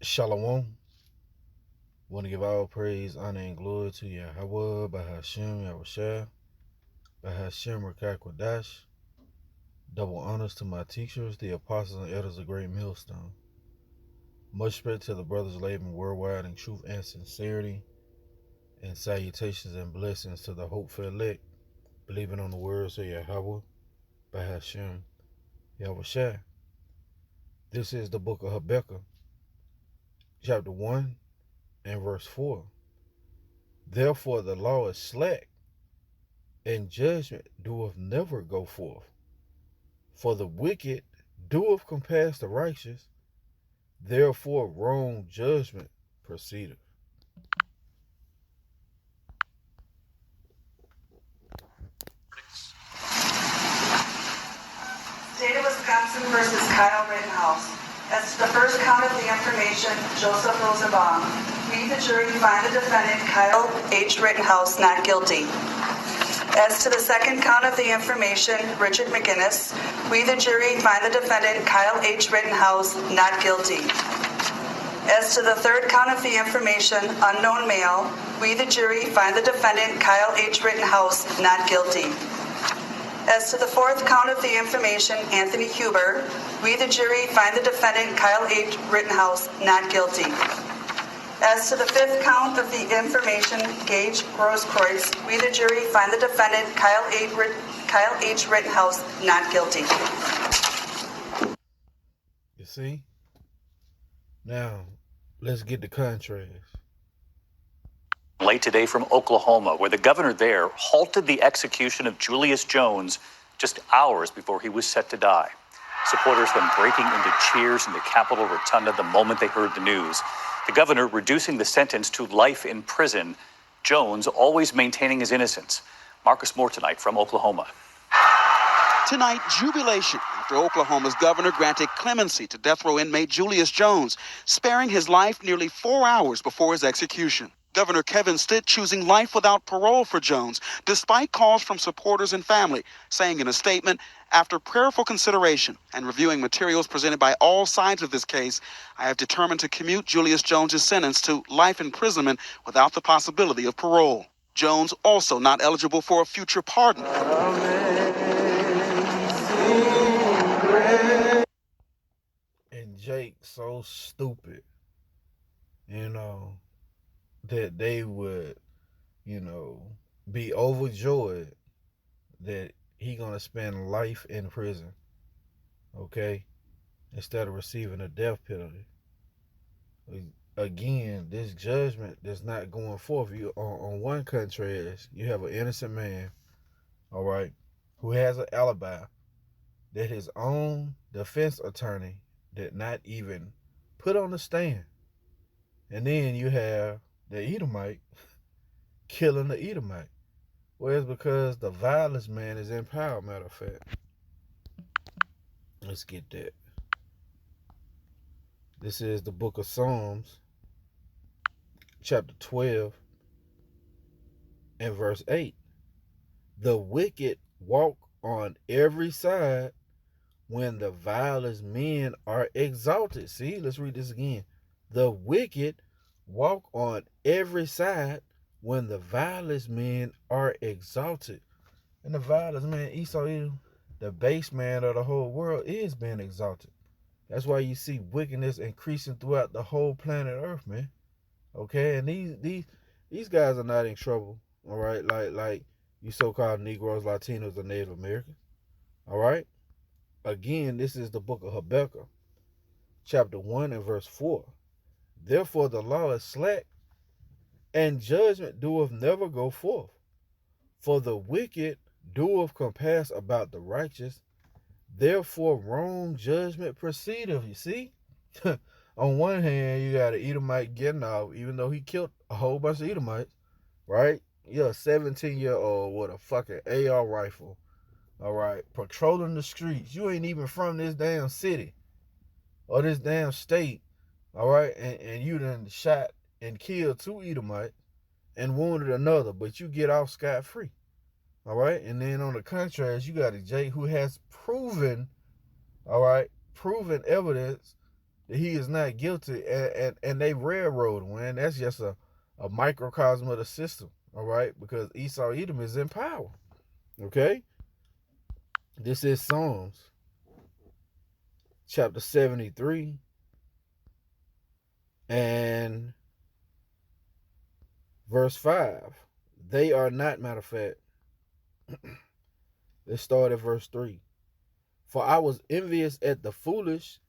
Shalom. Want to give all praise, honor, and glory to Yahawah Bahasham Yahawashi Bahasham Qadash. Double honors to my teachers, the apostles and elders of Great Millstone. Much respect to the brothers labor worldwide in truth and sincerity, and salutations and blessings to the hopeful elect, believing on the words of Yahawah Bahasham Yahawashi. This is the book of Habakkuk, chapter 1 and verse 4. Therefore the law is slack, and judgment doeth never go forth. For the wicked doeth compass the righteous, therefore wrong judgment proceedeth. State of Wisconsin versus Kyle Rittenhouse. As to the first count of the information, Joseph Rosenbaum. We, the jury, find the defendant, Kyle H. Rittenhouse, not guilty. As to the second count of the information, Richard McGinnis, we, the jury, find the defendant, Kyle H. Rittenhouse, not guilty. As to the third count of the information, unknown male, we, the jury, find the defendant, Kyle H. Rittenhouse, not guilty. As to the fourth count of the information, Anthony Huber, we, the jury, find the defendant, Kyle H. Rittenhouse, not guilty. As to the fifth count of the information, Gage Grosskreutz, we, the jury, find the defendant, Kyle H. Rittenhouse, not guilty. You see? Now, let's get the contrast. Late today from Oklahoma, where the governor there halted the execution of Julius Jones just hours before he was set to die. Supporters then breaking into cheers in the Capitol Rotunda the moment they heard the news. The governor reducing the sentence to life in prison. Jones always maintaining his innocence. Marcus Moore tonight from Oklahoma. Tonight, jubilation after Oklahoma's governor granted clemency to death row inmate Julius Jones, sparing his life nearly 4 hours before his execution. Governor Kevin Stitt choosing life without parole for Jones, despite calls from supporters and family, saying in a statement, after prayerful consideration and reviewing materials presented by all sides of this case, I have determined to commute Julius Jones' sentence to life imprisonment without the possibility of parole. Jones also not eligible for a future pardon. And Jake so stupid, that they would, be overjoyed that he gonna spend life in prison, okay, instead of receiving a death penalty. Again, this judgment that's not going forth. You on one contrast, you have an innocent man, all right, who has an alibi that his own defense attorney did not even put on the stand. And then you have the Edomite killing the Edomite. Well, it's because the vilest man is in power, matter of fact. Let's get that. This is the book of Psalms, chapter 12 and verse 8. The wicked walk on every side when the vilest men are exalted. See, let's read this again. The wicked walk on every side when the vilest men are exalted. And the vilest man, Esau, the base man of the whole world, is being exalted. That's why you see wickedness increasing throughout the whole planet Earth, man. Okay, and these guys are not in trouble, all right? Like you so-called Negroes, Latinos, or Native Americans, all right? Again, this is the book of Habakkuk, chapter 1 and verse 4. Therefore the law is slack, and judgment doeth never go forth. For the wicked doeth compass about the righteous, therefore wrong judgment proceedeth. You see? On one hand, you got an Edomite getting off, even though he killed a whole bunch of Edomites, right? You're a 17-year-old with a fucking AR rifle, all right, patrolling the streets. You ain't even from this damn city or this damn state, all right? And you done shot and killed 2 Edomites and wounded another, but you get off scot-free, all right? And then on the contrast, you got a Jake who has proven, all right, proven evidence that he is not guilty, and they railroad him, man. That's just a microcosm of the system, all right? Because Esau Edom is in power, okay? This is Psalms chapter 73 and verse 5. They are not, matter of fact, let's start at verse 3. For I was envious at the foolish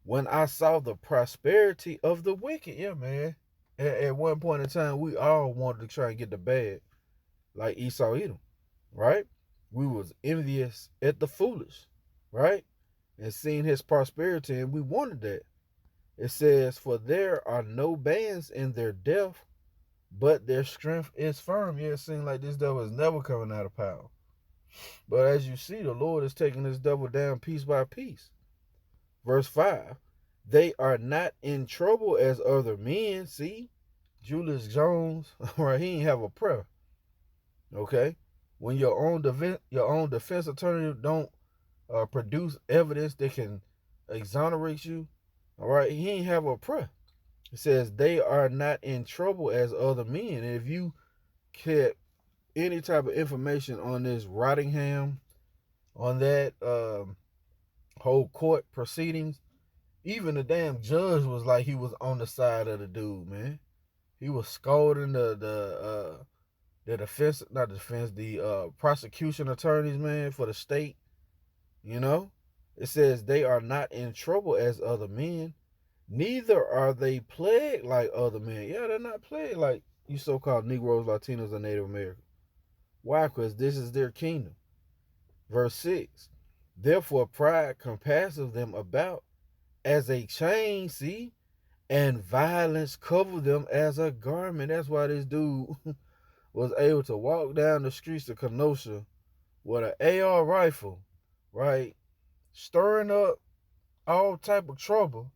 when I saw the prosperity of the wicked. Yeah, man. At one point in time, we all wanted to try and get the bad, like Esau Edom, right? We was envious at the foolish, right? And seeing his prosperity, and we wanted that. It says, for there are no bands in their death, but their strength is firm. Yeah, it seems like this devil is never coming out of power. But as you see, the Lord is taking this devil down piece by piece. Verse 5, they are not in trouble as other men. See, Julius Jones, right? He ain't have a prayer. Okay, when your own defense attorney don't produce evidence that can exonerate you, all right, he ain't have a prayer. It says they are not in trouble as other men. And if you kept any type of information on this Rottingham, on that whole court proceedings, even the damn judge was like he was on the side of the dude, man. He was scolding the defense, not the defense, the prosecution attorneys, man, for the state. You know, it says they are not in trouble as other men, neither are they plagued like other men. Yeah, they're not plagued like you so-called Negroes, Latinos, and Native Americans. Why? Because this is their kingdom. Verse 6, therefore pride compasseth them about as a chain, see, and violence cover them as a garment. That's why this dude was able to walk down the streets of Kenosha with an AR rifle, right, stirring up all type of trouble,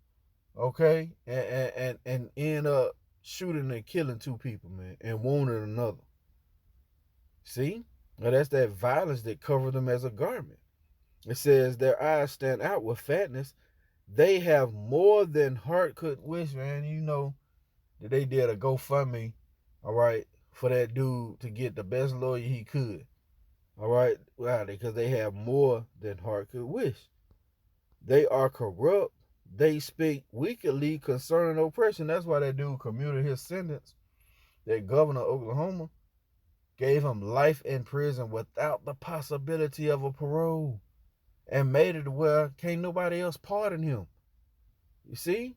okay, and end up shooting and killing 2 people, man, and wounding another. See, now that's that violence that covered them as a garment. It says their eyes stand out with fatness. They have more than heart could wish, man. You know that they did a GoFundMe, all right, for that dude to get the best lawyer he could. All right, why? Because they have more than heart could wish. They are corrupt. They speak wickedly concerning oppression. That's why that dude commuted his sentence. That governor of Oklahoma gave him life in prison without the possibility of a parole, and made it where can't nobody else pardon him. You see?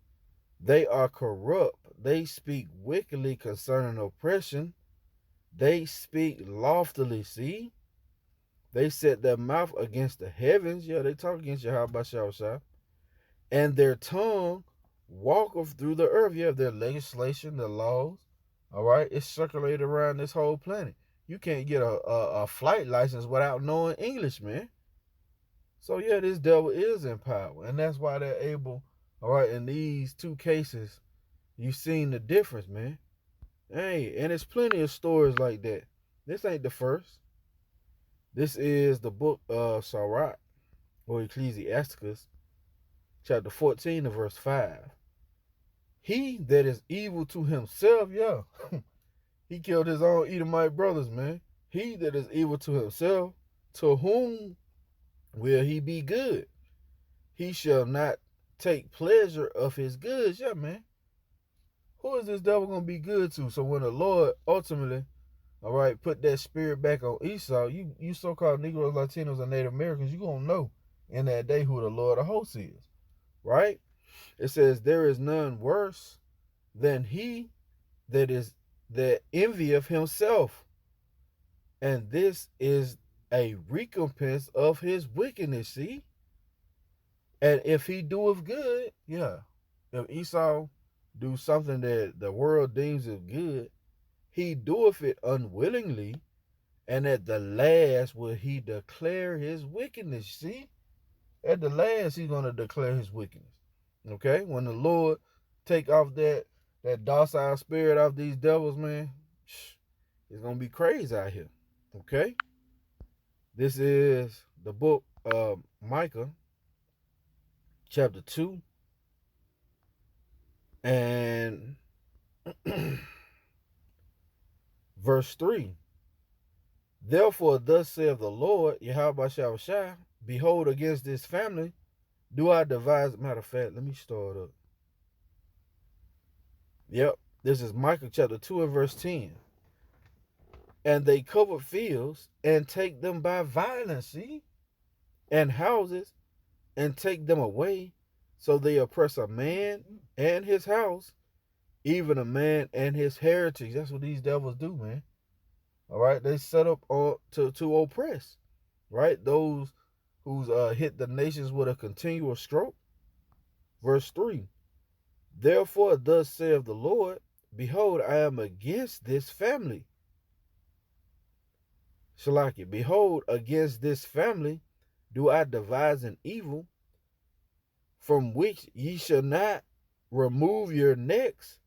They are corrupt. They speak wickedly concerning oppression. They speak loftily, see? They set their mouth against the heavens. Yeah, they talk against Yahawah Bahasham Yahawashi. And their tongue walketh through the earth. Yeah, their legislation, their laws, all right, it's circulated around this whole planet. You can't get a flight license without knowing English, man. So, yeah, this devil is in power. And that's why they're able, all right, in these 2 cases, you've seen the difference, man. Hey, and there's plenty of stories like that. This ain't the first. This is the book of Sirach, or Ecclesiasticus, chapter 14 and verse 5. He that is evil to himself, yeah, he killed his own Edomite brothers, man. He that is evil to himself, to whom will he be good? He shall not take pleasure of his goods, yeah, man. Who is this devil going to be good to? So when the Lord ultimately, all right, put that spirit back on Esau, you so-called Negroes, Latinos, and Native Americans, you're going to know in that day who the Lord of hosts is, right? It says, there is none worse than he that envieth himself, and this is a recompense of his wickedness, see? And if he doeth good, yeah, if Esau do something that the world deems as good, he doeth it unwillingly, and at the last will he declare his wickedness. See? At the last, he's going to declare his wickedness. Okay? When the Lord take off that docile spirit off these devils, man, it's going to be crazy out here. Okay? This is the book of Micah, chapter 2 And verse 3. Therefore, thus saith the Lord, Yahawah Bahasham, behold, against this family do I devise. Matter of fact, let me start up. Yep, this is Micah chapter 2 and verse 10. And they cover fields and take them by violence, see? And houses and take them away. So they oppress a man and his house, even a man and his heritage. That's what these devils do, man. All right, they set up to oppress, right? Those who's hit the nations with a continual stroke. Verse 3. Therefore, thus saith the Lord, behold, I am against this family. Shalaki, behold, against this family do I devise an evil, from which ye shall not remove your necks,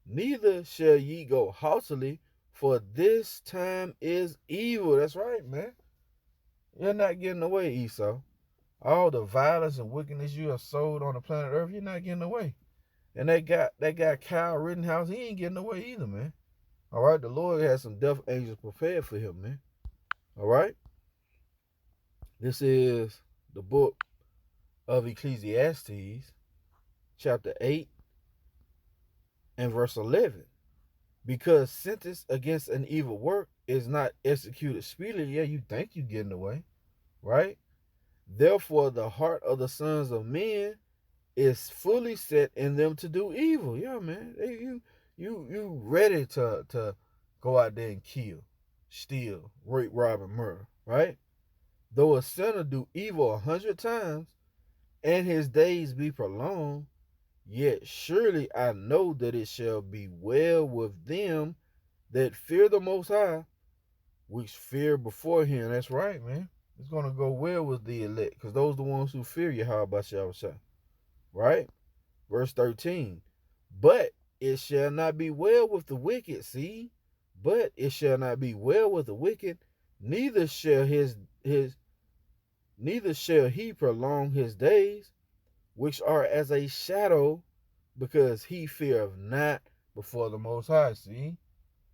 neither shall ye go haughtily, for this time is evil. That's right, man. You're not getting away, Esau. All the violence and wickedness you have sowed on the planet Earth, you're not getting away. And that guy Kyle Rittenhouse, he ain't getting away either, man. All right, the Lord has some death angels prepared for him, man. All right. This is the book of Ecclesiastes, chapter 8 and verse 11. Because sentence against an evil work is not executed speedily. Yeah, you think you're getting away, right? Therefore, the heart of the sons of men is fully set in them to do evil. Yeah, man. You ready to go out there and kill, steal, rape, rob, and murder, right? Though a sinner do evil 100 times, and his days be prolonged, yet surely I know that it shall be well with them that fear the Most High, which fear before him. That's right, man. It's going to go well with the elect, because those are the ones who fear Yahawah Bahasham. Right? Verse 13. But it shall not be well with the wicked, see? But it shall not be well with the wicked, neither shall neither shall he prolong his days, which are as a shadow, because he feareth not before the Most High, see?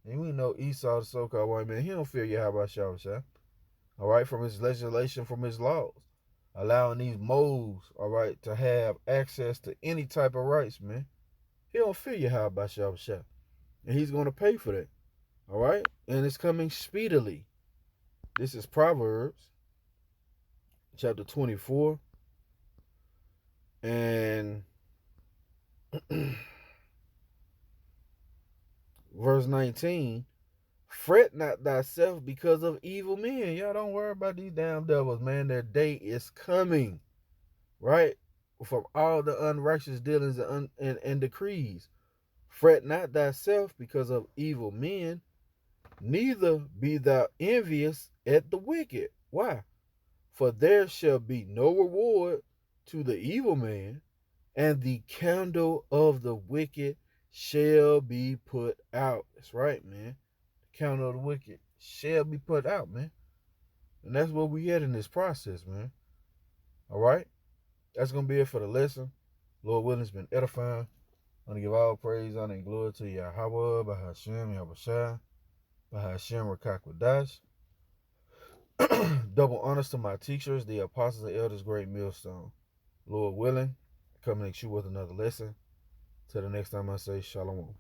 And we know Esau, the so-called white man, he don't fear Yahawah Bahasham. All right, from his legislation, from his laws, allowing these moles, all right, to have access to any type of rights, man. He don't fear Yahawah Bahasham, and he's going to pay for that, all right? And it's coming speedily. This is Proverbs, chapter 24, and verse 19. Fret not thyself because of evil men. Y'all don't worry about these damn devils, man. Their day is coming, right? From all the unrighteous dealings and decrees. Fret not thyself because of evil men, neither be thou envious at the wicked. Why? For there shall be no reward to the evil man, and the candle of the wicked shall be put out. That's right, man. Candle of the wicked shall be put out, man. And that's what we get in this process, man. All right? That's going to be it for the lesson. Lord willing, it's been edifying. I'm going to give all praise, honor, and glory to Yahawah Bahasham Yahawashi Bahasham Qadash. Double honors to my teachers, the apostles and elders, great millstone. Lord willing, come next you with another lesson. Till the next time I say shalom.